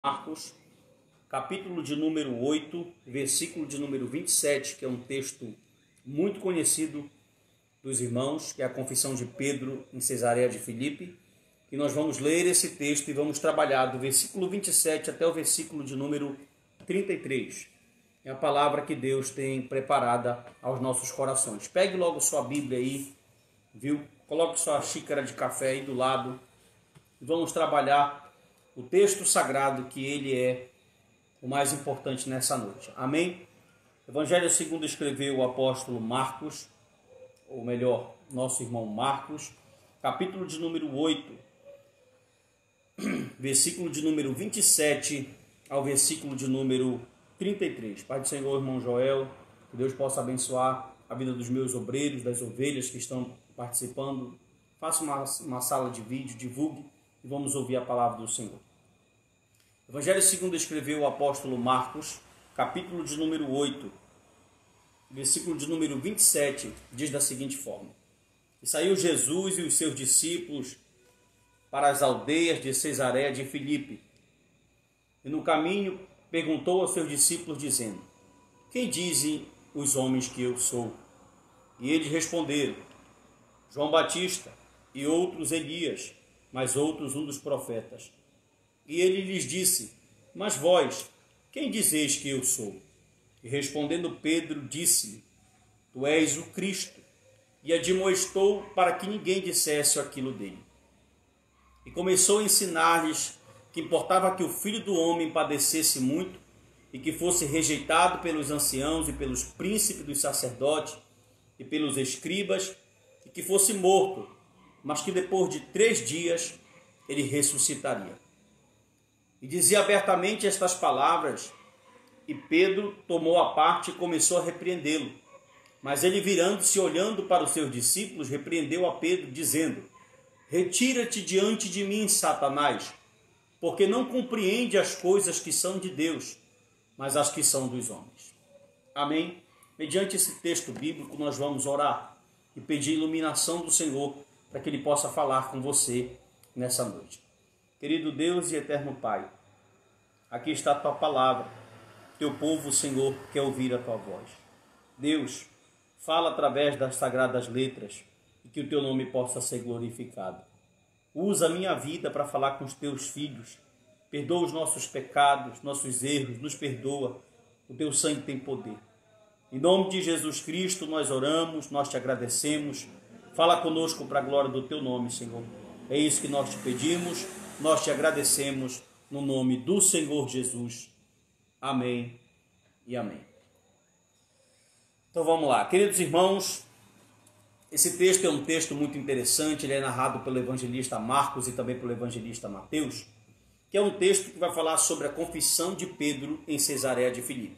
Marcos, capítulo de número 8, versículo de número 27, que é um texto muito conhecido dos irmãos, que é a confissão de Pedro em Cesareia de Filipe. E nós vamos ler esse texto e vamos trabalhar do versículo 27 até o versículo de número 33. É a palavra que Deus tem preparada aos nossos corações. Pegue logo sua Bíblia aí, viu? Coloque sua xícara de café aí do lado. E vamos trabalhar o texto sagrado, que ele é o mais importante nessa noite. Amém? Evangelho segundo escreveu o apóstolo Marcos, ou melhor, nosso irmão Marcos, capítulo de número 8, versículo de número 27 ao versículo de número 33. Pai do Senhor, irmão Joel, que Deus possa abençoar a vida dos meus obreiros, das ovelhas que estão participando. Faça uma sala de vídeo, divulgue e vamos ouvir a palavra do Senhor. Evangelho segundo escreveu o apóstolo Marcos, capítulo de número 8, versículo de número 27, diz da seguinte forma: E saiu Jesus e os seus discípulos para as aldeias de Cesareia de Filipe. E no caminho perguntou aos seus discípulos, dizendo: Quem dizem os homens que eu sou? E eles responderam: João Batista, e outros Elias, mas outros um dos profetas. E ele lhes disse: Mas vós, quem dizeis que eu sou? E respondendo Pedro, disse-lhe: Tu és o Cristo. E admoestou para que ninguém dissesse aquilo dele. E começou a ensinar-lhes que importava que o Filho do Homem padecesse muito e que fosse rejeitado pelos anciãos e pelos príncipes dos sacerdotes e pelos escribas, e que fosse morto, mas que depois de 3 dias ele ressuscitaria. E dizia abertamente estas palavras, e Pedro tomou a parte e começou a repreendê-lo. Mas ele, virando-se e olhando para os seus discípulos, repreendeu a Pedro, dizendo: Retira-te diante de mim, Satanás, porque não compreende as coisas que são de Deus, mas as que são dos homens. Amém? Mediante esse texto bíblico, nós vamos orar e pedir iluminação do Senhor para que Ele possa falar com você nessa noite. Querido Deus e eterno Pai, aqui está a Tua palavra. Teu povo, Senhor, quer ouvir a Tua voz. Deus, fala através das sagradas letras e que o Teu nome possa ser glorificado. Usa a minha vida para falar com os Teus filhos. Perdoa os nossos pecados, nossos erros, nos perdoa. O Teu sangue tem poder. Em nome de Jesus Cristo nós oramos, nós Te agradecemos. Fala conosco para a glória do Teu nome, Senhor. É isso que nós Te pedimos, nós Te agradecemos no nome do Senhor Jesus. Amém e amém. Então vamos lá, queridos irmãos, esse texto é um texto muito interessante, ele é narrado pelo evangelista Marcos e também pelo evangelista Mateus, que é um texto que vai falar sobre a confissão de Pedro em Cesareia de Filipe.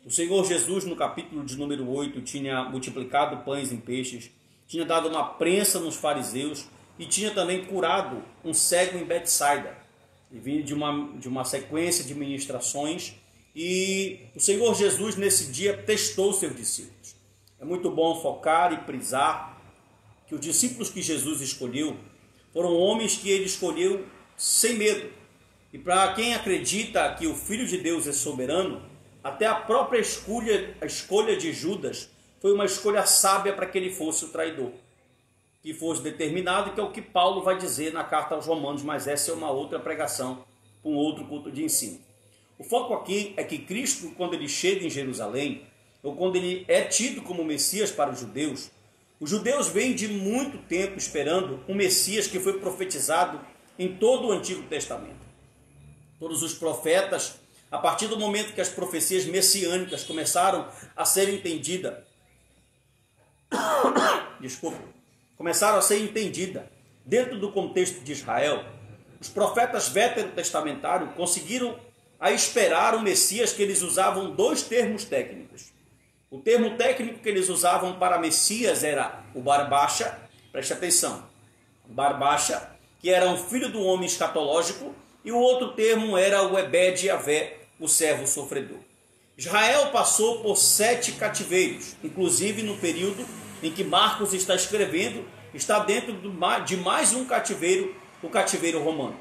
O Senhor Jesus, no capítulo de número 8, tinha multiplicado pães em peixes, tinha dado uma prensa nos fariseus e tinha também curado um cego em Betsaida. E vinha de uma sequência de ministrações, e o Senhor Jesus nesse dia testou seus discípulos. É muito bom focar e prisar que os discípulos que Jesus escolheu foram homens que ele escolheu sem medo. E para quem acredita que o Filho de Deus é soberano, até a própria escolha de Judas foi uma escolha sábia para que ele fosse o traidor, que fosse determinado, que é o que Paulo vai dizer na carta aos Romanos, mas essa é uma outra pregação, um outro culto de ensino. O foco aqui é que Cristo, quando ele chega em Jerusalém, ou quando ele é tido como Messias para os judeus vêm de muito tempo esperando um Messias que foi profetizado em todo o Antigo Testamento. Todos os profetas, a partir do momento que as profecias messiânicas começaram a ser entendidas, começaram a ser entendidas dentro do contexto de Israel, os profetas veterotestamentários conseguiram a esperar o Messias, que eles usavam 2 termos técnicos. O termo técnico que eles usavam para Messias era o Barbaxa, preste atenção, Barbaxa, que era um filho do homem escatológico, e o outro termo era o Ebed Yavé, o servo sofredor. Israel passou por 7 cativeiros, inclusive no período em que Marcos está escrevendo, está dentro de mais um cativeiro, o cativeiro romano.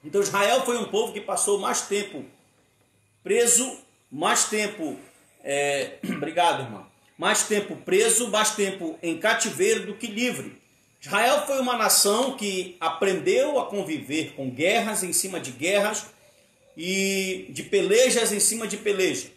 Então Israel foi um povo que passou mais tempo preso, mais tempo, obrigado, irmão, mais tempo preso, mais tempo em cativeiro do que livre. Israel foi uma nação que aprendeu a conviver com guerras em cima de guerras e de pelejas em cima de pelejas.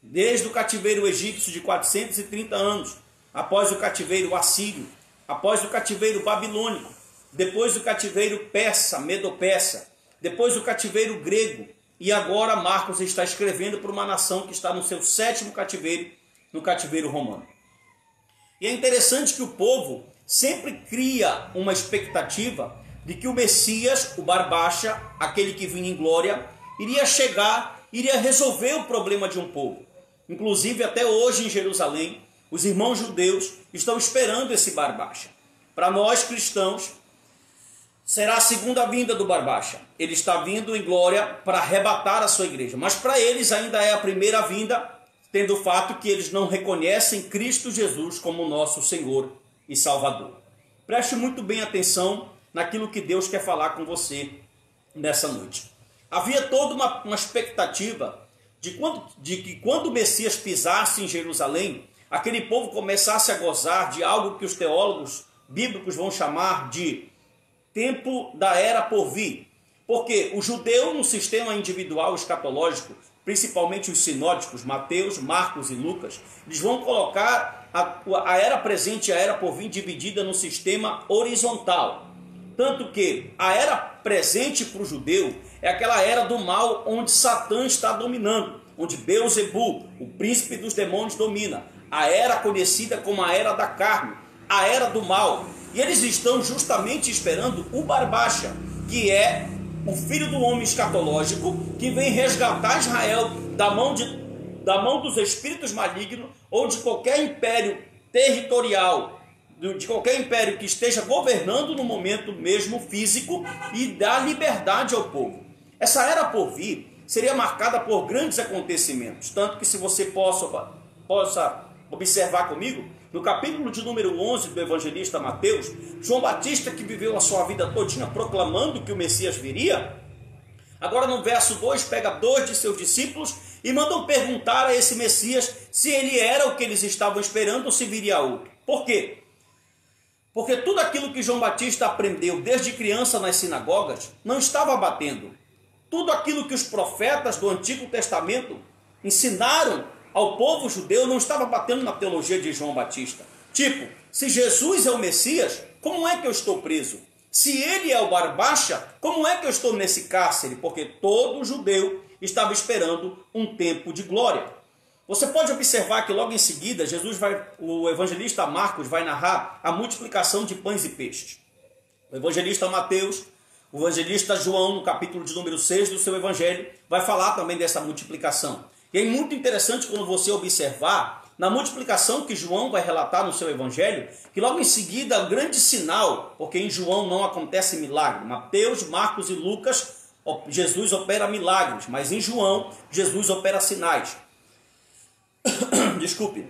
Desde o cativeiro egípcio de 430 anos, após o cativeiro assírio, após o cativeiro babilônico, depois do cativeiro persa, medo-persa, depois do cativeiro grego, e agora Marcos está escrevendo para uma nação que está no seu 7º cativeiro, no cativeiro romano. E é interessante que o povo sempre cria uma expectativa de que o Messias, o Barbacha, aquele que vinha em glória, iria chegar, iria resolver o problema de um povo. Inclusive, até hoje em Jerusalém, os irmãos judeus estão esperando esse Barbacha. Para nós cristãos, será a segunda vinda do Barbacha. Ele está vindo em glória para arrebatar a sua igreja. Mas para eles ainda é a primeira vinda, tendo o fato que eles não reconhecem Cristo Jesus como nosso Senhor e Salvador. Preste muito bem atenção naquilo que Deus quer falar com você nessa noite. Havia toda uma expectativa de que quando o Messias pisasse em Jerusalém, aquele povo começasse a gozar de algo que os teólogos bíblicos vão chamar de tempo da era por vir. Porque o judeu, no sistema individual escatológico, principalmente os sinóticos, Mateus, Marcos e Lucas, eles vão colocar a era presente e a era por vir dividida no sistema horizontal. Tanto que a era presente para o judeu é aquela era do mal onde Satã está dominando, onde Beelzebu, o príncipe dos demônios, domina. A era conhecida como a era da carne, a era do mal. E eles estão justamente esperando o Barbacha, que é o filho do homem escatológico, que vem resgatar Israel da mão dos espíritos malignos ou de qualquer império territorial, de qualquer império que esteja governando no momento mesmo físico, e dar liberdade ao povo. Essa era por vir seria marcada por grandes acontecimentos, tanto que, se você possa observar comigo, no capítulo de número 11 do evangelista Mateus, João Batista, que viveu a sua vida todinha proclamando que o Messias viria, agora no verso 2 pega 2 de seus discípulos e mandam perguntar a esse Messias se ele era o que eles estavam esperando ou se viria outro. Por quê? Porque tudo aquilo que João Batista aprendeu desde criança nas sinagogas não estava batendo. Tudo aquilo que os profetas do Antigo Testamento ensinaram ao povo judeu não estava batendo na teologia de João Batista. Tipo, se Jesus é o Messias, como é que eu estou preso? Se ele é o Barbacha, como é que eu estou nesse cárcere? Porque todo judeu estava esperando um tempo de glória. Você pode observar que logo em seguida o evangelista Marcos vai narrar a multiplicação de pães e peixes. O evangelista Mateus, o evangelista João, no capítulo de número 6 do seu evangelho, vai falar também dessa multiplicação. E é muito interessante quando você observar, na multiplicação que João vai relatar no seu evangelho, que logo em seguida o grande sinal, porque em João não acontece milagre. Mateus, Marcos e Lucas, Jesus opera milagres, mas em João, Jesus opera sinais. Desculpe.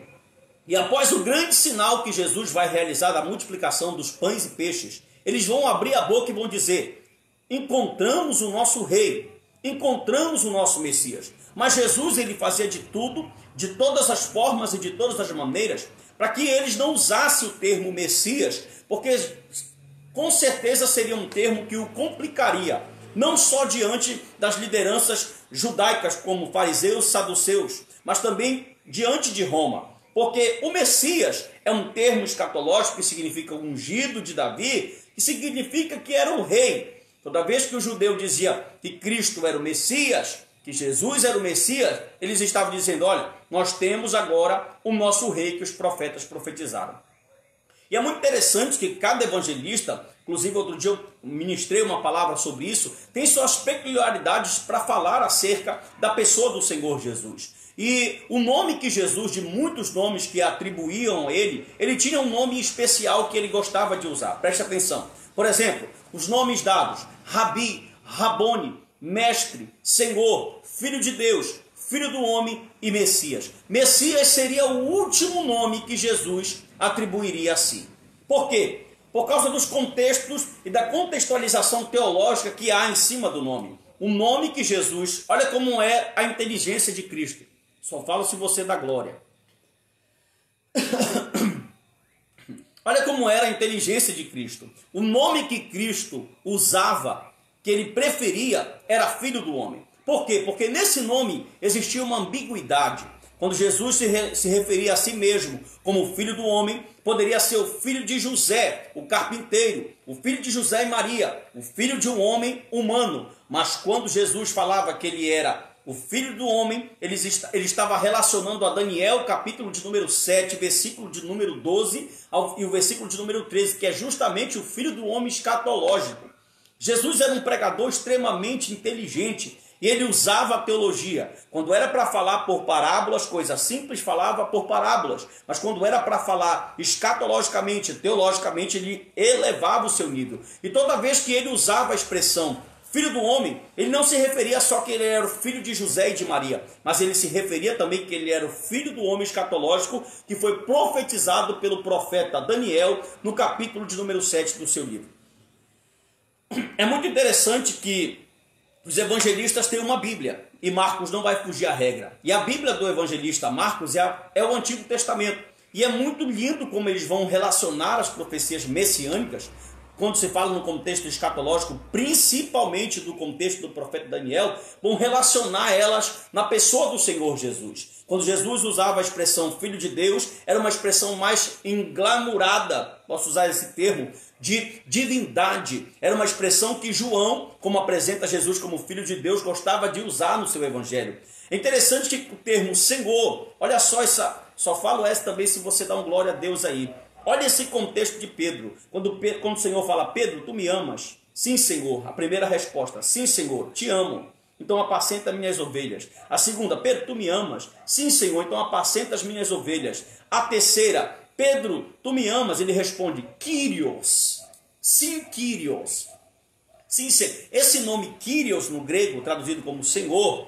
E após o grande sinal que Jesus vai realizar da multiplicação dos pães e peixes, eles vão abrir a boca e vão dizer: encontramos o nosso rei, encontramos o nosso Messias. Mas Jesus, ele fazia de tudo, de todas as formas e de todas as maneiras, para que eles não usassem o termo Messias, porque com certeza seria um termo que o complicaria, não só diante das lideranças judaicas, como fariseus, saduceus, mas também diante de Roma. Porque o Messias é um termo escatológico que significa ungido de Davi, que significa que era o rei. Toda vez que o judeu dizia que Cristo era o Messias, que Jesus era o Messias, eles estavam dizendo: olha, nós temos agora o nosso rei que os profetas profetizaram. E é muito interessante que cada evangelista, inclusive outro dia eu ministrei uma palavra sobre isso, tem suas peculiaridades para falar acerca da pessoa do Senhor Jesus. E o nome que Jesus, de muitos nomes que atribuíam a ele tinha um nome especial que ele gostava de usar. Preste atenção. Por exemplo, os nomes dados: Rabi, Rabone, Mestre, Senhor, Filho de Deus, Filho do Homem e Messias. Messias seria o último nome que Jesus atribuiria a si. Por quê? por causa dos contextos e da contextualização teológica que há em cima do nome. O nome que Jesus, olha como é a inteligência de Cristo. Só falo se você dá glória. Olha como era a inteligência de Cristo. O nome que Cristo usava, que ele preferia, era Filho do Homem. Por quê? Porque nesse nome existia uma ambiguidade. Quando Jesus se referia a si mesmo como Filho do Homem, poderia ser o filho de José, o carpinteiro, o filho de José e Maria, o filho de um homem humano. Mas quando Jesus falava que ele era o Filho do Homem, ele estava relacionando a Daniel, capítulo de número 7, versículo de número 12 e o versículo de número 13, que é justamente o Filho do Homem escatológico. Jesus era um pregador extremamente inteligente e ele usava a teologia. Quando era para falar por parábolas, coisas simples, falava por parábolas. Mas quando era para falar escatologicamente, teologicamente, ele elevava o seu nível. E toda vez que ele usava a expressão Filho do Homem, ele não se referia só que ele era o filho de José e de Maria, mas ele se referia também que ele era o Filho do Homem escatológico, que foi profetizado pelo profeta Daniel no capítulo de número 7 do seu livro. É muito interessante que os evangelistas têm uma Bíblia, e Marcos não vai fugir à regra. E a Bíblia do evangelista Marcos é o Antigo Testamento. E é muito lindo como eles vão relacionar as profecias messiânicas, quando se fala no contexto escatológico, principalmente do contexto do profeta Daniel, vão relacionar elas na pessoa do Senhor Jesus. Quando Jesus usava a expressão Filho de Deus, era uma expressão mais englamurada, posso usar esse termo, de divindade. Era uma expressão que João, como apresenta Jesus como Filho de Deus, gostava de usar no seu evangelho. É interessante que o termo Senhor, olha só, só falo essa também se você dá um glória a Deus aí. Olha esse contexto de Pedro. Quando o Senhor fala, Pedro, tu me amas? Sim, Senhor. A primeira resposta, sim, Senhor, te amo. Então apacenta minhas ovelhas. A segunda, Pedro, tu me amas? Sim, Senhor, então apacenta as minhas ovelhas. A terceira, Pedro, tu me amas? Ele responde, Kyrios. Sim, Kyrios. Sim, esse nome Kyrios no grego, traduzido como Senhor,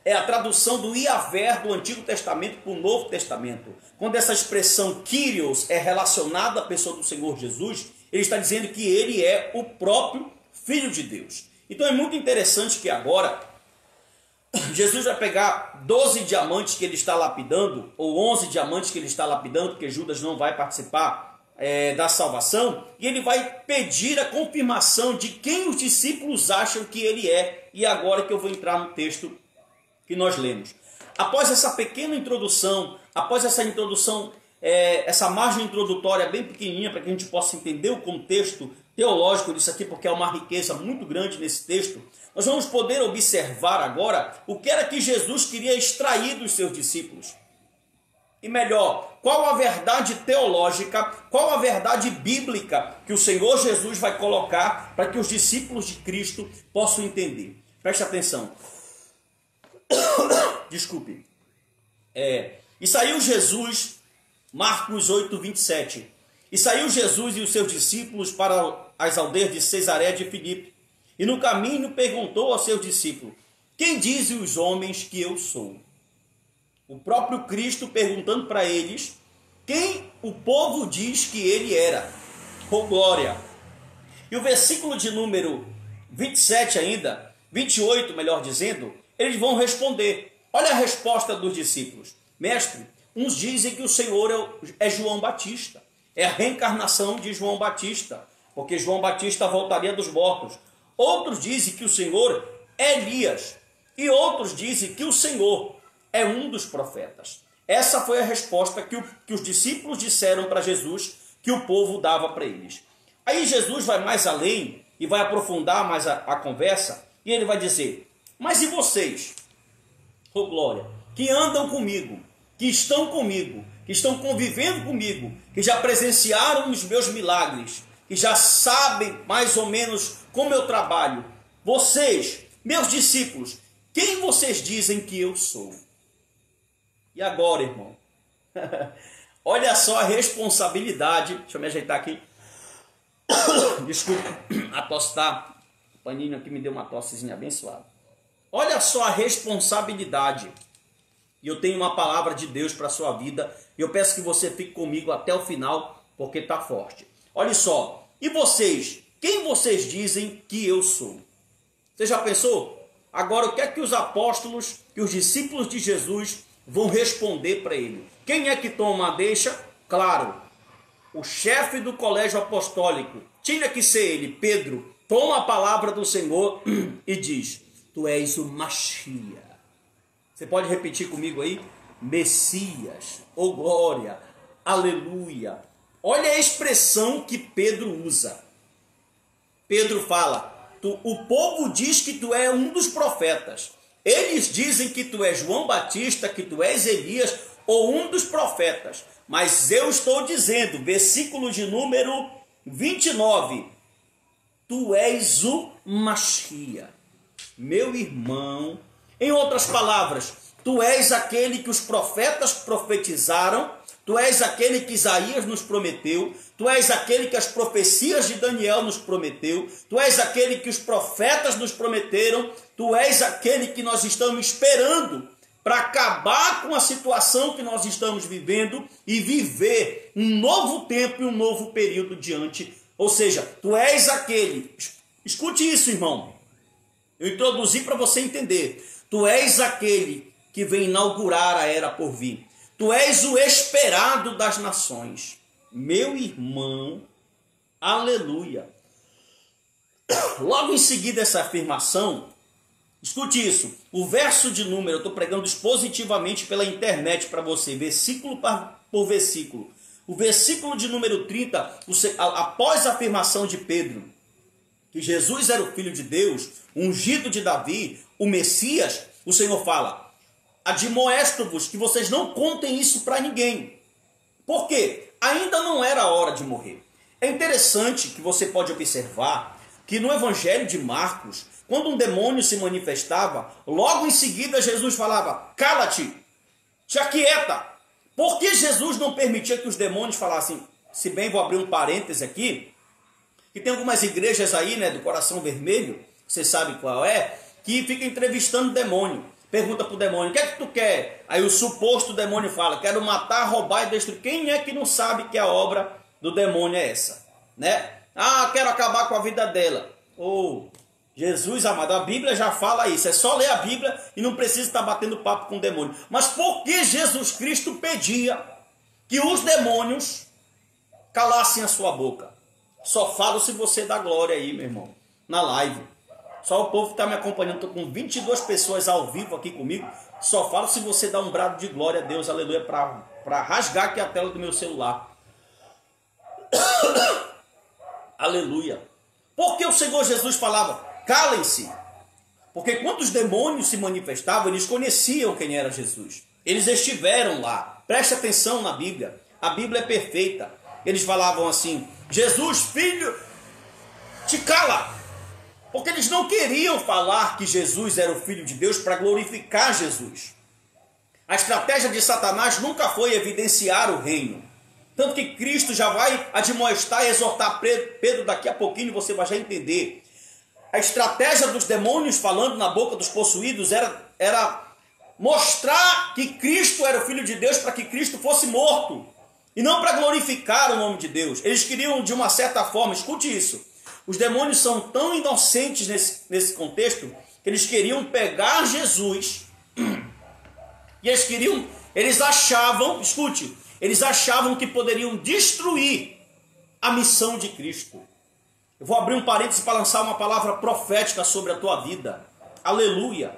é a tradução do Iavé do Antigo Testamento para o Novo Testamento. Quando essa expressão Kyrios é relacionada à pessoa do Senhor Jesus, ele está dizendo que ele é o próprio Filho de Deus. Então é muito interessante que agora Jesus vai pegar 12 diamantes que ele está lapidando, ou 11 diamantes que ele está lapidando, porque Judas não vai participar da salvação, e ele vai pedir a confirmação de quem os discípulos acham que ele é. E agora que eu vou entrar no texto que nós lemos. Após essa pequena introdução, após essa introdução, essa margem introdutória bem pequenininha para que a gente possa entender o contexto teológico disso aqui, porque é uma riqueza muito grande nesse texto, nós vamos poder observar agora o que era que Jesus queria extrair dos seus discípulos. E melhor, qual a verdade teológica, qual a verdade bíblica que o Senhor Jesus vai colocar para que os discípulos de Cristo possam entender. Preste atenção. Desculpe. E saiu Jesus, Marcos 8, 27. E saiu Jesus e os seus discípulos para as aldeias de Cesaré de Filipe. E no caminho perguntou aos seus discípulos, quem dizem os homens que eu sou? O próprio Cristo perguntando para eles, quem o povo diz que ele era? Oh, glória! E o versículo de número 27 ainda, 28 melhor dizendo, eles vão responder. Olha a resposta dos discípulos. Mestre, uns dizem que o Senhor é João Batista. É a reencarnação de João Batista, porque João Batista voltaria dos mortos. Outros dizem que o Senhor é Elias. E outros dizem que o Senhor é um dos profetas. Essa foi a resposta que os discípulos disseram para Jesus, que o povo dava para eles. Aí Jesus vai mais além e vai aprofundar mais a conversa, e ele vai dizer, mas e vocês, oh glória, que andam comigo, que estão convivendo comigo, que já presenciaram os meus milagres, que já sabem mais ou menos como eu trabalho, vocês, meus discípulos, quem vocês dizem que eu sou? E agora, irmão? Olha só a responsabilidade. Deixa eu me ajeitar aqui. Desculpa, a tosse tá. O paninho aqui me deu uma tossezinha abençoada. Olha só a responsabilidade. E eu tenho uma palavra de Deus para a sua vida. E eu peço que você fique comigo até o final, porque está forte. Olha só, e vocês? Quem vocês dizem que eu sou? Você já pensou? Agora, o que é que os apóstolos, que os discípulos de Jesus vão responder para ele? Quem é que toma a deixa? Claro, o chefe do colégio apostólico, tinha que ser ele, Pedro, toma a palavra do Senhor e diz: tu és o Machia. Você pode repetir comigo aí? Messias, ou glória, aleluia. Olha a expressão que Pedro usa. Pedro fala: o povo diz que tu é um dos profetas. Eles dizem que tu és João Batista, que tu és Elias ou um dos profetas. Mas eu estou dizendo, versículo de número 29, tu és o Machia. Meu irmão, em outras palavras, tu és aquele que os profetas profetizaram, tu és aquele que Isaías nos prometeu, tu és aquele que as profecias de Daniel nos prometeu, tu és aquele que os profetas nos prometeram, tu és aquele que nós estamos esperando para acabar com a situação que nós estamos vivendo e viver um novo tempo e um novo período diante. Ou seja, tu és aquele, escute isso, irmão, eu introduzi para você entender, tu és aquele que vem inaugurar a era por vir. Tu és o esperado das nações. Meu irmão, aleluia. Logo em seguida essa afirmação, escute isso, o verso de número, eu estou pregando expositivamente pela internet para você, versículo por versículo. O versículo de número 30, após a afirmação de Pedro, que Jesus era o Filho de Deus, ungido de Davi, o Messias, o Senhor fala: admoesto-vos que vocês não contem isso para ninguém. Por quê? Ainda não era a hora de morrer. É interessante que você pode observar que no Evangelho de Marcos, quando um demônio se manifestava, logo em seguida Jesus falava: cala-te, te aquieta. Por que Jesus não permitia que os demônios falassem? Se bem, vou abrir um parêntese aqui, que tem algumas igrejas aí, né, do coração vermelho, você sabe qual é, que fica entrevistando o demônio. Pergunta para o demônio: o que é que tu quer? Aí o suposto demônio fala: quero matar, roubar e destruir. Quem é que não sabe que a obra do demônio é essa? Né? Ah, quero acabar com a vida dela. Oh, Jesus amado, a Bíblia já fala isso. É só ler a Bíblia e não precisa estar batendo papo com o demônio. Mas por que Jesus Cristo pedia que os demônios calassem a sua boca? Só falo se você dá glória aí, meu irmão, na live. Só o povo que está me acompanhando, estou com 22 pessoas ao vivo aqui comigo. Só falo se você dá um brado de glória a Deus, aleluia, para rasgar aqui a tela do meu celular. Aleluia. Porque o Senhor Jesus falava: calem-se. Porque quando os demônios se manifestavam, eles conheciam quem era Jesus. Eles estiveram lá. Preste atenção na Bíblia. A Bíblia é perfeita. Eles falavam assim: Jesus, filho, te cala. Porque eles não queriam falar que Jesus era o Filho de Deus para glorificar Jesus. A estratégia de Satanás nunca foi evidenciar o reino. Tanto que Cristo já vai admoestar e exortar Pedro daqui a pouquinho, você vai já entender. A estratégia dos demônios falando na boca dos possuídos era mostrar que Cristo era o Filho de Deus para que Cristo fosse morto. E não para glorificar o nome de Deus. Eles queriam, de uma certa forma, escute isso, os demônios são tão inocentes nesse contexto que eles queriam pegar Jesus e eles achavam, escute, eles achavam que poderiam destruir a missão de Cristo. Eu vou abrir um parênteses para lançar uma palavra profética sobre a tua vida. Aleluia.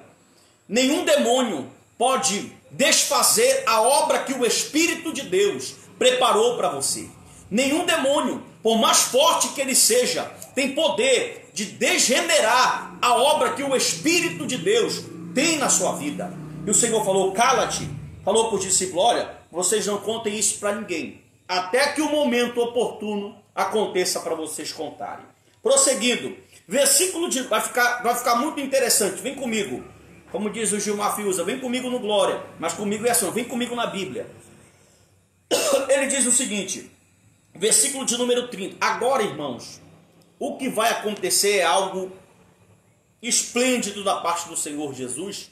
Nenhum demônio pode desfazer a obra que o Espírito de Deus preparou para você. Nenhum demônio, por mais forte que ele seja, tem poder de desgenerar a obra que o Espírito de Deus tem na sua vida. E o Senhor falou: cala-te. Falou para os discípulos: olha, vocês não contem isso para ninguém, até que o momento oportuno aconteça para vocês contarem. Prosseguindo, versículo de... vai ficar muito interessante, vem comigo. Como diz o Gilmar Fiuza, vem comigo no Glória, mas comigo é assim, vem comigo na Bíblia. Ele diz o seguinte, versículo de número 30. Agora, irmãos, o que vai acontecer é algo esplêndido da parte do Senhor Jesus,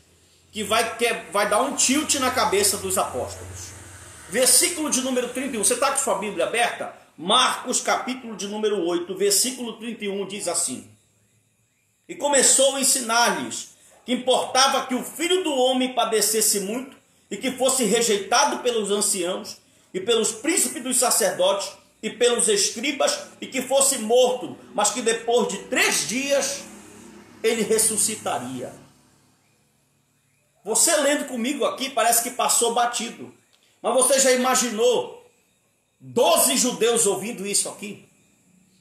que vai dar um tilt na cabeça dos apóstolos. Versículo de número 31. Você está com sua Bíblia aberta? Marcos, capítulo de número 8, versículo 31, diz assim: E começou a ensinar-lhes que importava que o Filho do Homem padecesse muito e que fosse rejeitado pelos anciãos e pelos príncipes dos sacerdotes e pelos escribas e que fosse morto, mas que depois de 3 dias ele ressuscitaria. Você lendo comigo aqui parece que passou batido, mas você já imaginou 12 judeus ouvindo isso aqui?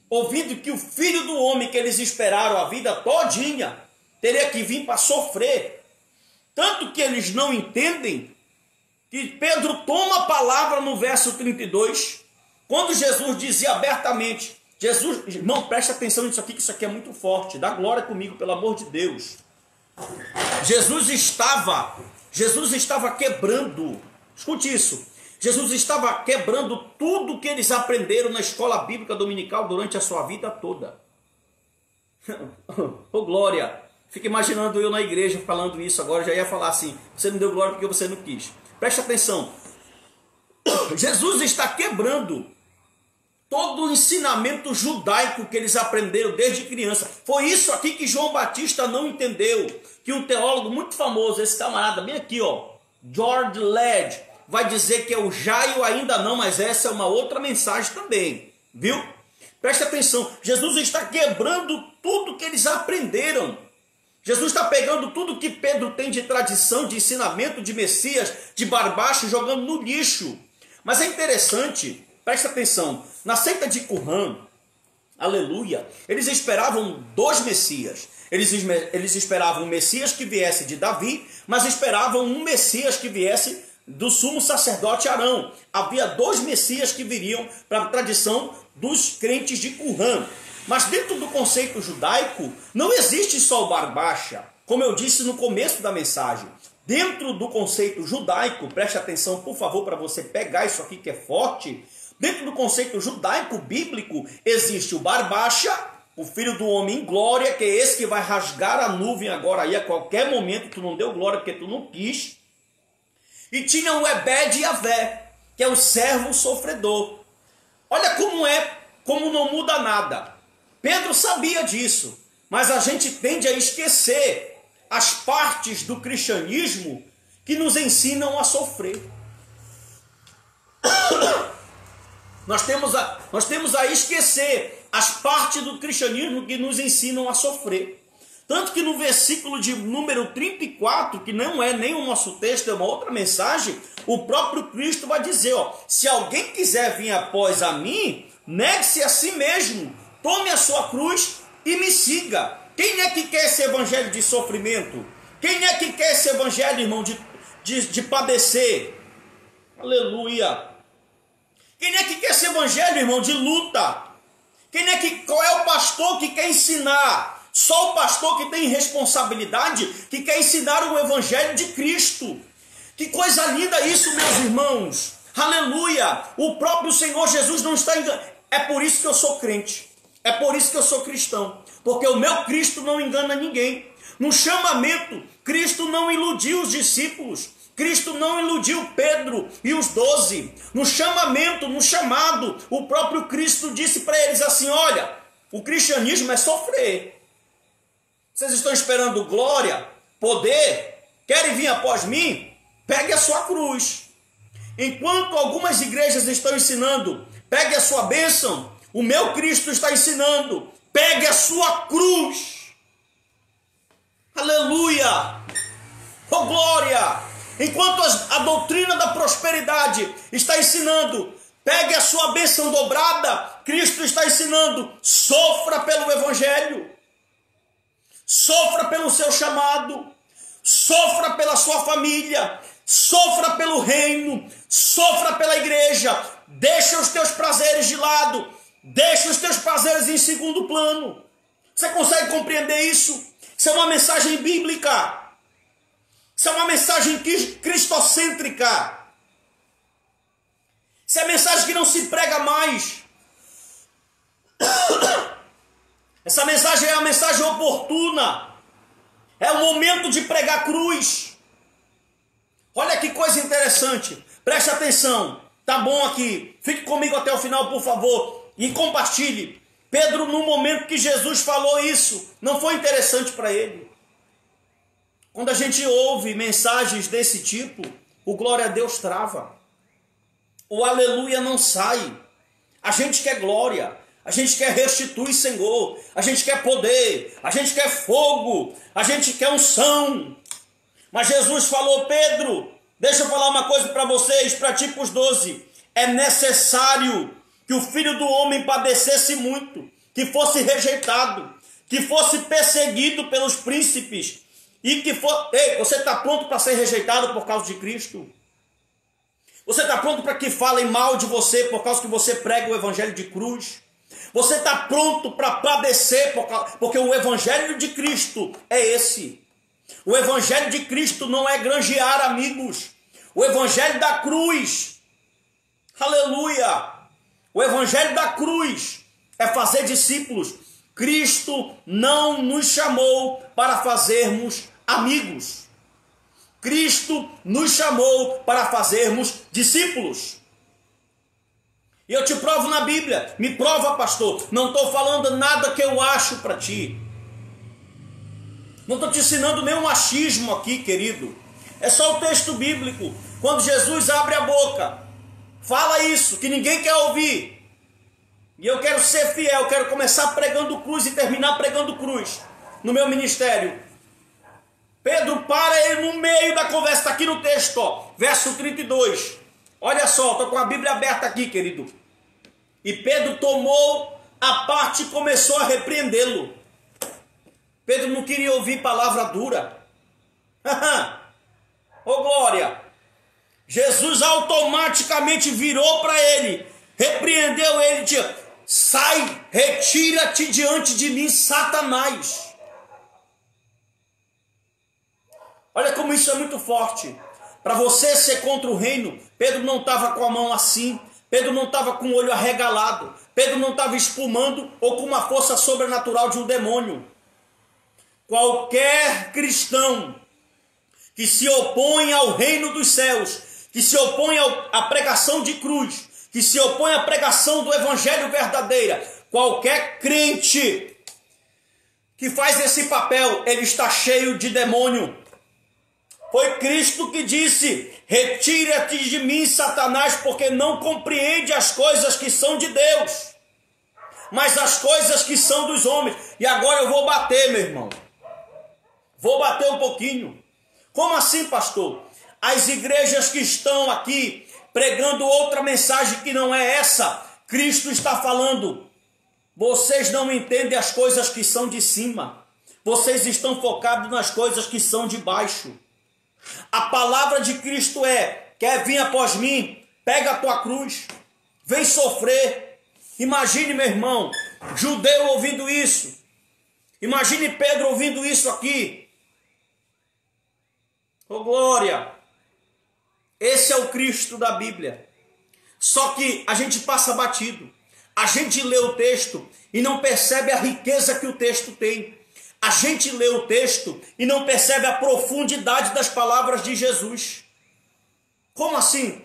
Ouvindo que o Filho do Homem que eles esperaram a vida todinha teria que vir para sofrer. Tanto que eles não entendem que Pedro toma a palavra no verso 32, quando Jesus dizia abertamente, irmão, preste atenção nisso aqui, que isso aqui é muito forte, dá glória comigo, pelo amor de Deus. Jesus estava quebrando, escute isso, Jesus estava quebrando tudo que eles aprenderam na escola bíblica dominical durante a sua vida toda. Ô glória, fica imaginando eu na igreja falando isso agora, já ia falar assim, você não deu glória porque você não quis. Preste atenção, Jesus está quebrando todo o ensinamento judaico que eles aprenderam desde criança. Foi isso aqui que João Batista não entendeu, que um teólogo muito famoso, esse camarada bem aqui, ó, George Led, vai dizer que é o Jaio ainda não, mas essa é uma outra mensagem também, viu? Preste atenção, Jesus está quebrando tudo que eles aprenderam. Jesus está pegando tudo que Pedro tem de tradição, de ensinamento, de Messias, de Barbacho, jogando no lixo. Mas é interessante, preste atenção, na seita de Qumran, aleluia, eles esperavam 2 Messias. Eles esperavam um Messias que viesse de Davi, mas esperavam um Messias que viesse do sumo sacerdote Arão. Havia 2 Messias que viriam para a tradição dos crentes de Qumran. Mas dentro do conceito judaico, não existe só o Barbacha, como eu disse no começo da mensagem. Dentro do conceito judaico, preste atenção, por favor, para você pegar isso aqui que é forte. Dentro do conceito judaico bíblico, existe o Barbacha, o Filho do Homem em glória, que é esse que vai rasgar a nuvem agora aí a qualquer momento. Tu não deu glória porque tu não quis. E tinha o Ebed e Avé, que é o servo sofredor. Olha como não muda nada. Pedro sabia disso, mas a gente tende a esquecer as partes do cristianismo que nos ensinam a sofrer. Nós temos a esquecer as partes do cristianismo que nos ensinam a sofrer. Tanto que no versículo de número 34, que não é nem o nosso texto, é uma outra mensagem, o próprio Cristo vai dizer, ó, se alguém quiser vir após a mim, negue-se a si mesmo, tome a sua cruz e me siga. Quem é que quer esse evangelho de sofrimento? Quem é que quer esse evangelho, irmão, de padecer? Aleluia! Quem é que quer esse evangelho, irmão, de luta? Qual é o pastor que quer ensinar? Só o pastor que tem responsabilidade, que quer ensinar o evangelho de Cristo. Que coisa linda isso, meus irmãos. Aleluia! O próprio Senhor Jesus não está enganando. É por isso que eu sou crente. É por isso que eu sou cristão. Porque o meu Cristo não engana ninguém. No chamamento, Cristo não iludiu os discípulos. Cristo não iludiu Pedro e os 12. No chamamento, no chamado, o próprio Cristo disse para eles assim, olha, o cristianismo é sofrer. Vocês estão esperando glória, poder? Querem vir após mim? Pegue a sua cruz. Enquanto algumas igrejas estão ensinando, pegue a sua bênção, o meu Cristo está ensinando, pegue a sua cruz. Aleluia! Oh glória! Enquanto a doutrina da prosperidade está ensinando, pegue a sua bênção dobrada, Cristo está ensinando, sofra pelo evangelho. Sofra pelo seu chamado, sofra pela sua família, sofra pelo reino, sofra pela igreja, deixa os teus prazeres de lado, deixa os teus prazeres em segundo plano. Você consegue compreender isso? Isso é uma mensagem bíblica, isso é uma mensagem cristocêntrica, isso é mensagem que não se prega mais. Essa mensagem é uma mensagem oportuna. É o momento de pregar cruz. Olha que coisa interessante. Preste atenção. Tá bom aqui. Fique comigo até o final, por favor, e compartilhe. Pedro, no momento que Jesus falou isso, não foi interessante para ele. Quando a gente ouve mensagens desse tipo, o glória a Deus trava. O aleluia não sai. A gente quer glória. A gente quer restituir, Senhor. A gente quer poder. A gente quer fogo. A gente quer unção. Mas Jesus falou, Pedro, deixa eu falar uma coisa para vocês, para ti, para os 12. É necessário que o Filho do Homem padecesse muito, que fosse rejeitado, que fosse perseguido pelos príncipes, e que for... Ei, você está pronto para ser rejeitado por causa de Cristo? Você está pronto para que falem mal de você por causa que você prega o evangelho de cruz? Você está pronto para padecer porque o evangelho de Cristo é esse. O evangelho de Cristo não é granjear amigos. O evangelho da cruz, aleluia, o evangelho da cruz é fazer discípulos. Cristo não nos chamou para fazermos amigos. Cristo nos chamou para fazermos discípulos. E eu te provo na Bíblia. Me prova, pastor. Não estou falando nada que eu acho para ti. Não estou te ensinando nenhum achismo aqui, querido. É só o texto bíblico. Quando Jesus abre a boca, fala isso, que ninguém quer ouvir. E eu quero ser fiel, quero começar pregando cruz e terminar pregando cruz no meu ministério. Pedro para ele no meio da conversa, está aqui no texto, ó, verso 32. Olha só, estou com a Bíblia aberta aqui, querido. E Pedro tomou a parte e começou a repreendê-lo. Pedro não queria ouvir palavra dura. Ô glória! Jesus automaticamente virou para ele, repreendeu ele, disse, sai, retira-te diante de mim, Satanás. Olha como isso é muito forte. Para você ser contra o reino, Pedro não estava com a mão assim, Pedro não estava com o olho arregalado, Pedro não estava espumando ou com uma força sobrenatural de um demônio. Qualquer cristão que se opõe ao reino dos céus, que se opõe à pregação de cruz, que se opõe à pregação do evangelho verdadeiro, qualquer crente que faz esse papel, ele está cheio de demônio. Foi Cristo que disse, retira-te de mim, Satanás, porque não compreende as coisas que são de Deus, mas as coisas que são dos homens. E agora eu vou bater, meu irmão. Vou bater um pouquinho. Como assim, pastor? As igrejas que estão aqui pregando outra mensagem que não é essa, Cristo está falando, vocês não entendem as coisas que são de cima. Vocês estão focados nas coisas que são de baixo. A palavra de Cristo é, quer vir após mim? Pega a tua cruz, vem sofrer. Imagine, meu irmão, judeu ouvindo isso. Imagine Pedro ouvindo isso aqui. Oh glória! Esse é o Cristo da Bíblia. Só que a gente passa batido. A gente lê o texto e não percebe a riqueza que o texto tem. A gente lê o texto e não percebe a profundidade das palavras de Jesus. Como assim?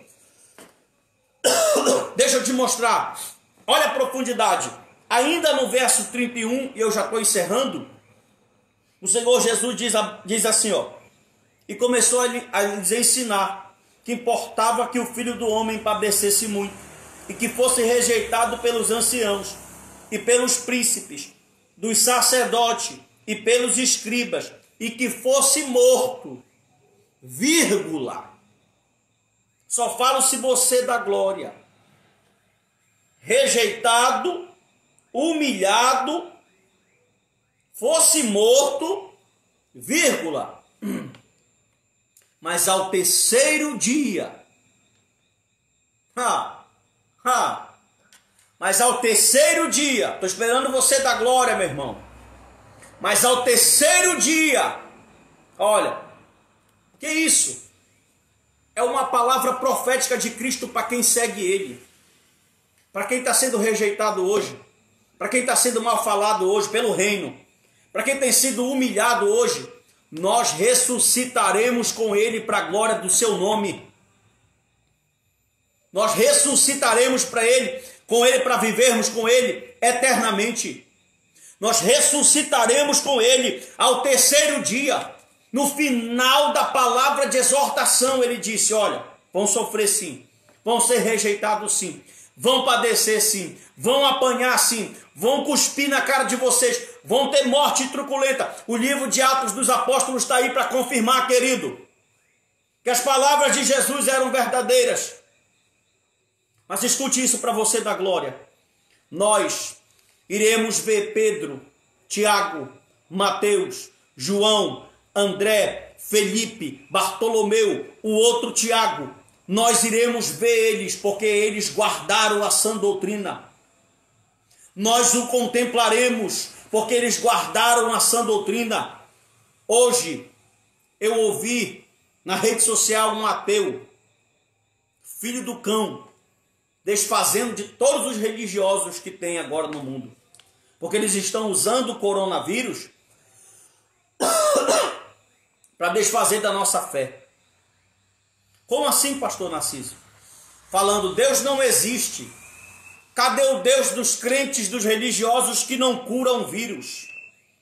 Deixa eu te mostrar. Olha a profundidade. Ainda no verso 31, e eu já estou encerrando, o Senhor Jesus diz assim, ó, e começou a lhes ensinar que importava que o Filho do Homem padecesse muito e que fosse rejeitado pelos anciãos e pelos príncipes, dos sacerdotes e pelos escribas, e que fosse morto, vírgula. Só falo se você dá glória. Rejeitado, humilhado, fosse morto, vírgula. Mas ao terceiro dia, mas ao terceiro dia, estou esperando você dar glória, meu irmão. Mas ao terceiro dia, olha, que isso? É uma palavra profética de Cristo para quem segue Ele. Para quem está sendo rejeitado hoje, para quem está sendo mal falado hoje pelo reino, para quem tem sido humilhado hoje, nós ressuscitaremos com Ele para a glória do seu nome. Nós ressuscitaremos para Ele, com Ele, para vivermos com Ele eternamente. Nós ressuscitaremos com Ele ao terceiro dia. No final da palavra de exortação, Ele disse: olha, vão sofrer sim, vão ser rejeitados sim, vão padecer sim, vão apanhar sim, vão cuspir na cara de vocês, vão ter morte truculenta. O livro de Atos dos Apóstolos está aí para confirmar, querido, que as palavras de Jesus eram verdadeiras. Mas escute isso para você da glória. Nós iremos ver Pedro, Tiago, Mateus, João, André, Felipe, Bartolomeu, o outro Tiago. Nós iremos ver eles, porque eles guardaram a sã doutrina. Nós o contemplaremos, porque eles guardaram a sã doutrina. Hoje, eu ouvi na rede social um ateu, filho do cão, desfazendo de todos os religiosos que tem agora no mundo. Porque eles estão usando o coronavírus para desfazer da nossa fé. Como assim, pastor Narciso? Falando, Deus não existe. Cadê o Deus dos crentes, dos religiosos que não curam vírus?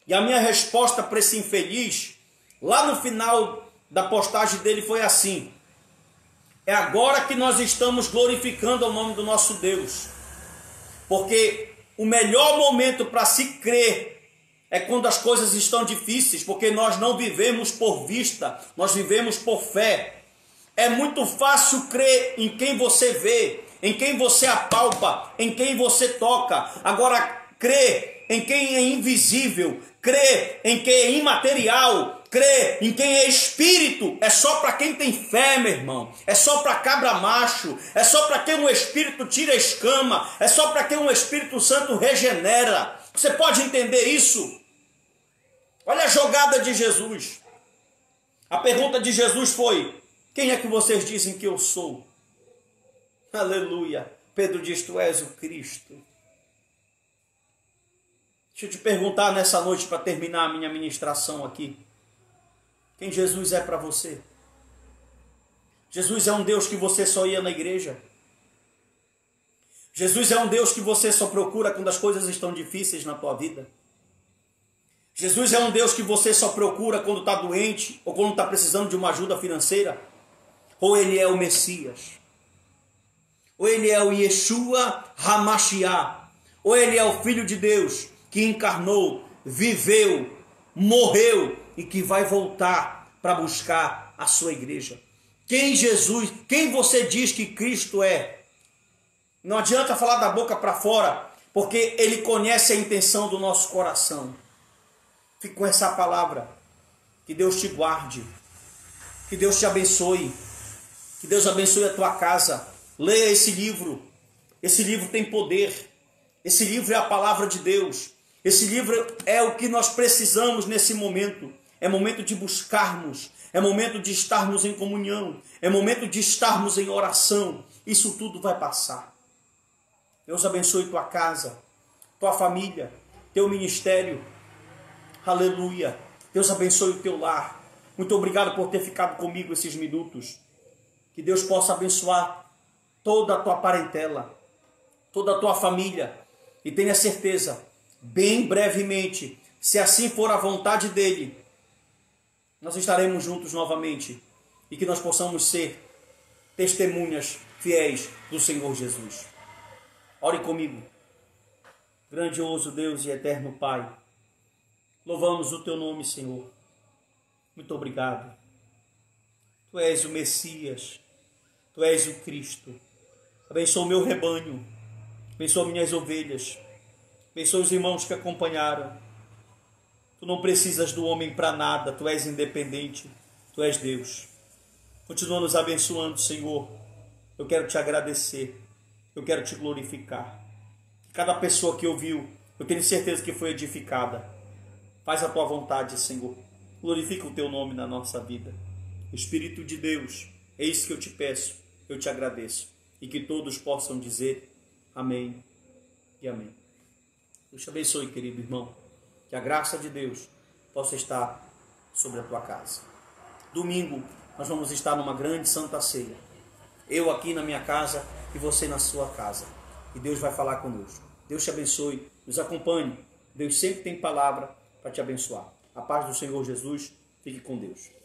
E a minha resposta para esse infeliz, lá no final da postagem dele, foi assim: é agora que nós estamos glorificando o nome do nosso Deus. Porque o melhor momento para se crer é quando as coisas estão difíceis, porque nós não vivemos por vista, nós vivemos por fé. É muito fácil crer em quem você vê, em quem você apalpa, em quem você toca. Agora, crer em quem é invisível, crer em quem é imaterial, crer em quem é espírito, é só para quem tem fé, meu irmão. É só para cabra macho, é só para quem o Espírito tira a escama, é só para quem o Espírito Santo regenera. Você pode entender isso? Olha a jogada de Jesus. A pergunta de Jesus foi: quem é que vocês dizem que eu sou? Aleluia. Pedro diz: tu és o Cristo. Deixa eu te perguntar nessa noite, para terminar a minha ministração aqui, quem Jesus é para você? Jesus é um Deus que você só ia na igreja? Jesus é um Deus que você só procura quando as coisas estão difíceis na tua vida? Jesus é um Deus que você só procura quando está doente ou quando está precisando de uma ajuda financeira? Ou Ele é o Messias? Ou Ele é o Yeshua HaMashiach? Ou Ele é o Filho de Deus que encarnou, viveu, morreu e que vai voltar para buscar a sua igreja? Quem você diz que Cristo é? Não adianta falar da boca para fora, porque Ele conhece a intenção do nosso coração. Fique com essa palavra. Que Deus te guarde. Que Deus te abençoe. Que Deus abençoe a tua casa. Leia esse livro. Esse livro tem poder. Esse livro é a palavra de Deus. Esse livro é o que nós precisamos nesse momento. É momento de buscarmos. É momento de estarmos em comunhão. É momento de estarmos em oração. Isso tudo vai passar. Deus abençoe tua casa, tua família, teu ministério. Aleluia. Deus abençoe o teu lar. Muito obrigado por ter ficado comigo esses minutos. Que Deus possa abençoar toda a tua parentela, toda a tua família. E tenha certeza, bem brevemente, se assim for a vontade dEle, nós estaremos juntos novamente. E que nós possamos ser testemunhas fiéis do Senhor Jesus. Ore comigo. Grandioso Deus e eterno Pai, louvamos o teu nome, Senhor. Muito obrigado. Tu és o Messias. Tu és o Cristo. Abençoa o meu rebanho. Abençoa minhas ovelhas. Abençoa os irmãos que acompanharam. Tu não precisas do homem para nada. Tu és independente. Tu és Deus. Continua nos abençoando, Senhor. Eu quero te agradecer. Eu quero te glorificar. Cada pessoa que ouviu, eu tenho certeza que foi edificada. Faz a tua vontade, Senhor. Glorifica o teu nome na nossa vida. Espírito de Deus, é isso que eu te peço, eu te agradeço. E que todos possam dizer amém e amém. Deus te abençoe, querido irmão. Que a graça de Deus possa estar sobre a tua casa. Domingo, nós vamos estar numa grande santa ceia. Eu aqui na minha casa e você na sua casa. E Deus vai falar conosco. Deus te abençoe, nos acompanhe. Deus sempre tem palavra para te abençoar. A paz do Senhor Jesus, fique com Deus.